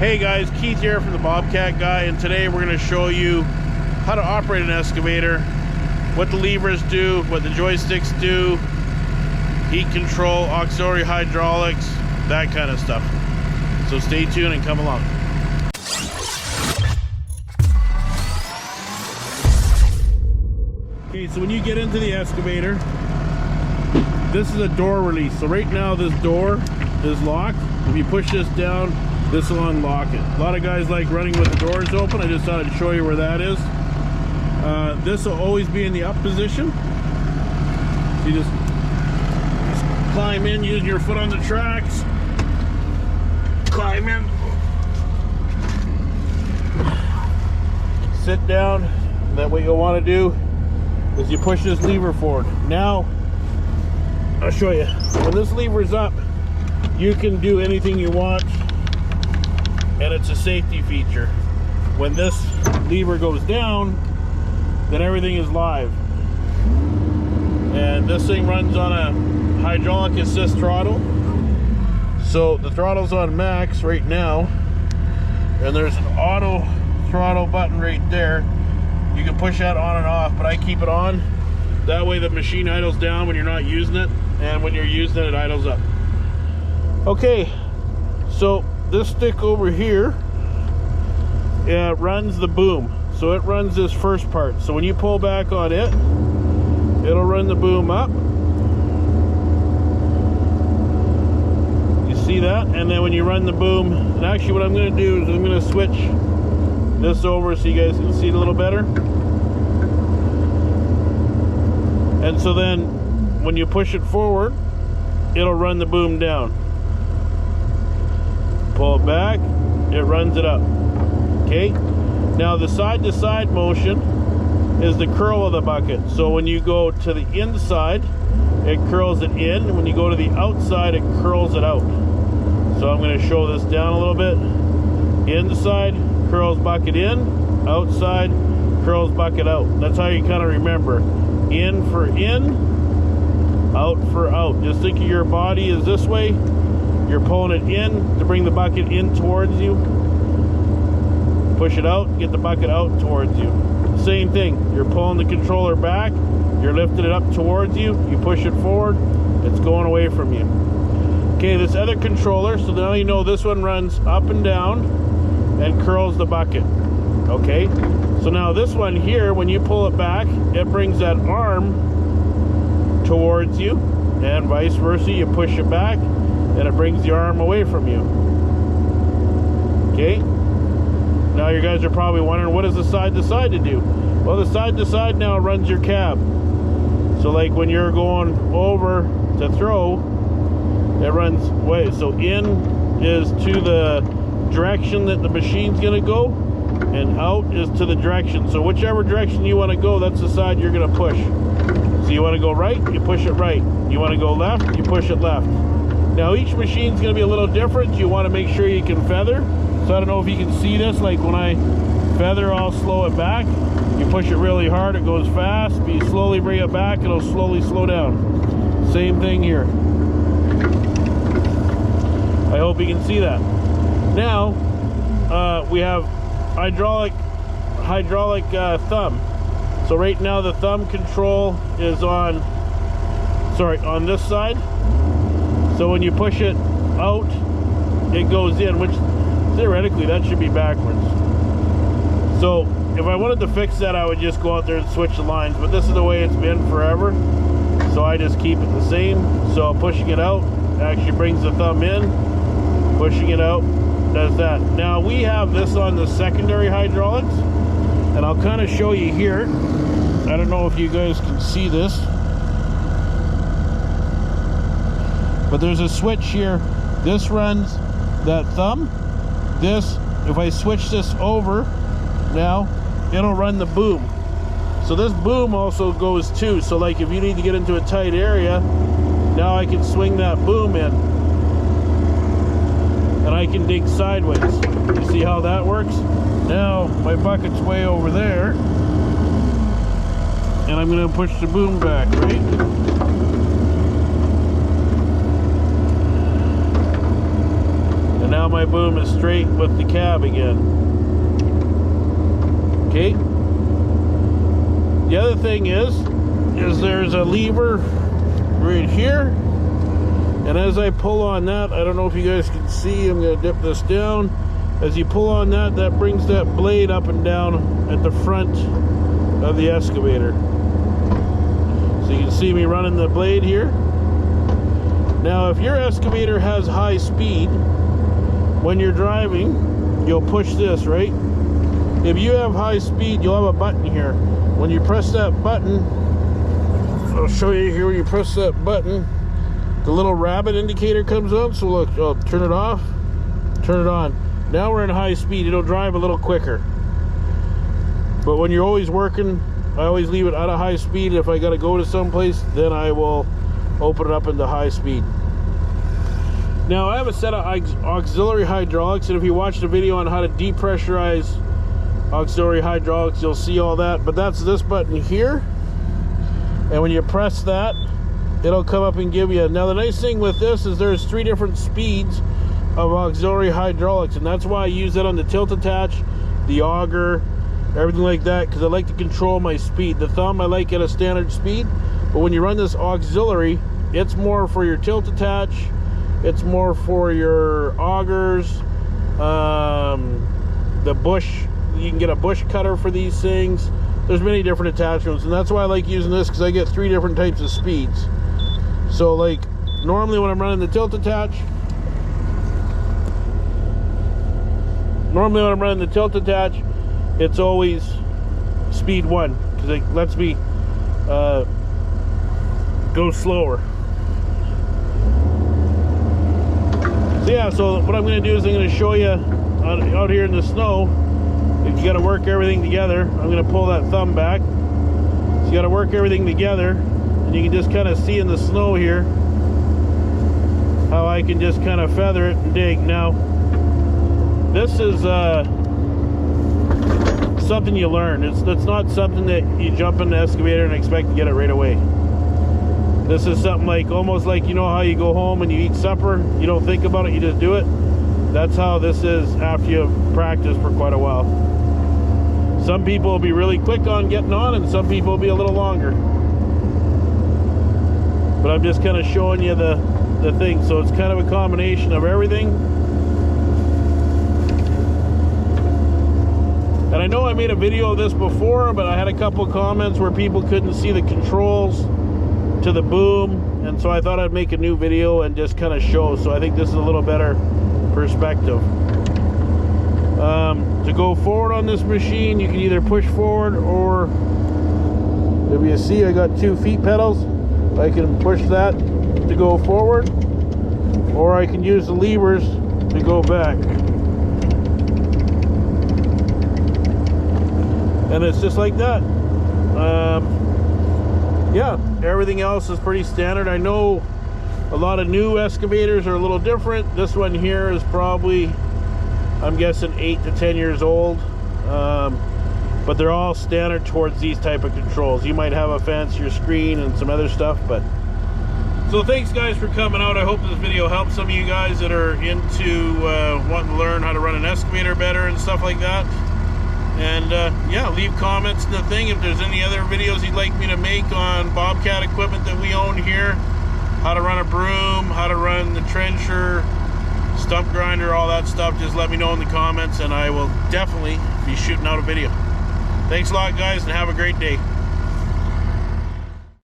Hey guys, Keith here from the Bobcat Guy, and today we're going to show you how to operate an excavator, what the levers do, what the joysticks do, heat control, auxiliary hydraulics, that kind of stuff. So stay tuned and come along. Okay, so when you get into the excavator, this is a door release. So right now this door is locked. If you push this down, this will unlock it. A lot of guys like running with the doors open. I just thought I'd show you where that is. This will always be in the up position. So you just climb in using your foot on the tracks. Climb in. Sit down. That what you'll want to do is you push this lever forward. Now, I'll show you. When this lever is up, you can do anything you want, and it's a safety feature. When this lever goes down, then everything is live. And this thing runs on a hydraulic assist throttle. So the throttle's on max right now, and there's an auto throttle button right there. You can push that on and off, but I keep it on. That way the machine idles down when you're not using it, and when you're using it, it idles up. Okay, so this stick over here runs the boom. So it runs this first part. So when you pull back on it, it'll run the boom up. You see that? And then when you run the boom, and actually what I'm going to do is I'm going to switch this over so you guys can see it a little better. And so then when you push it forward, it'll run the boom down. Pull it back, it runs it up. Okay, now the side to side motion is the curl of the bucket. So when you go to the inside, it curls it in. When you go to the outside, it curls it out. So I'm going to show this down a little bit. Inside curls bucket in, outside curls bucket out. That's how you kind of remember. In for in, out for out. Just think of your body as this way. You're pulling it in to bring the bucket in towards you. Push it out, get the bucket out towards you. Same thing. You're pulling the controller back. You're lifting it up towards you. You push it forward. It's going away from you. Okay, this other controller, so now you know this one runs up and down and curls the bucket. Okay, so now this one here, when you pull it back, it brings that arm towards you, and vice versa. You push it back and it brings the arm away from you. Okay, now you guys are probably wondering, what does the side to side to do? Well, the side to side now runs your cab. So like when you're going over to throw, it runs way. So in is to the direction that the machine's going to go, and out is to the direction. So whichever direction you want to go, that's the side you're going to push. So you want to go right, you push it right. You want to go left, you push it left. Now each machine's going to be a little different. You want to make sure you can feather. So I don't know if you can see this. Like when I feather, I'll slow it back. You push it really hard, it goes fast. But you slowly bring it back, it'll slowly slow down. Same thing here. I hope you can see that. Now we have hydraulic thumb. So right now the thumb control is on this side. So when you push it out, it goes in, which theoretically that should be backwards. So if I wanted to fix that, I would just go out there and switch the lines, but this is the way it's been forever, so I just keep it the same. So pushing it out actually brings the thumb in, pushing it out does that. Now we have this on the secondary hydraulics, and I'll kind of show you here. I don't know if you guys can see this, but there's a switch here. This runs that thumb. This, if I switch this over now, it'll run the boom. So this boom also goes too. So like if you need to get into a tight area, now I can swing that boom in, and I can dig sideways. You see how that works? Now my bucket's way over there, and I'm going to push the boom back, right? And And now my boom is straight with the cab again. Okay. The other thing is there's a lever right here. And as I pull on that, I don't know if you guys can see, I'm going to dip this down. As you pull on that, that brings that blade up and down at the front of the excavator. So you can see me running the blade here. Now, if your excavator has high speed, when you're driving, you'll push this, right? If you have high speed, you'll have a button here. When you press that button, I'll show you here, when you press that button, the little rabbit indicator comes on. So look, I'll turn it off, turn it on. Now we're in high speed, it'll drive a little quicker. But when you're always working, I always leave it at a high speed. If I gotta go to someplace, then I will open it up into high speed. Now I have a set of auxiliary hydraulics, and if you watch the video on how to depressurize auxiliary hydraulics, you'll see all that. But that's this button here, and when you press that, it'll come up and give you. Now the nice thing with this is there's 3 different speeds of auxiliary hydraulics, and that's why I use that on the tilt attach, the auger, everything like that, because I like to control my speed. The thumb I like at a standard speed, but when you run this auxiliary, it's more for your tilt attach, it's more for your augers, the bush. You can get a bush cutter for these things. There's many different attachments, and that's why I like using this, because I get 3 different types of speeds. So like normally when I'm running the tilt attach, it's always speed 1, because it lets me go slower. So yeah, so what I'm going to do is I'm going to show you out here in the snow. If you got to work everything together, I'm going to pull that thumb back. So you got to work everything together, and you can just kind of see in the snow here how I can just kind of feather it and dig. Now this is something you learn. It's not something that you jump in the excavator and expect to get it right away. This is something like, almost like, you know how you go home and you eat supper, you don't think about it, you just do it. That's how this is after you've practiced for quite a while. Some people will be really quick on getting on, and some people will be a little longer. But I'm just kind of showing you the thing. So it's kind of a combination of everything. And I know I made a video of this before, but I had a couple comments where people couldn't see the controls to the boom, and so I thought I'd make a new video and just kind of show. So I think this is a little better perspective. To go forward on this machine, you can either push forward, or if you see, I got 2 feet pedals. I can push that to go forward, or I can use the levers to go back. And it's just like that. Yeah, everything else is pretty standard. I know a lot of new excavators are a little different. This one here is probably, I'm guessing, 8 to 10 years old. But they're all standard towards these type of controls. You might have a fancier screen and some other stuff, but... So thanks guys for coming out. I hope this video helps some of you guys that are into wanting to learn how to run an excavator better and stuff like that. And yeah, leave comments in the thing if there's any other videos you'd like me to make on Bobcat equipment that we own here. How to run a broom, how to run the trencher, stump grinder, all that stuff. Just let me know in the comments, and I will definitely be shooting out a video. Thanks a lot guys, and have a great day.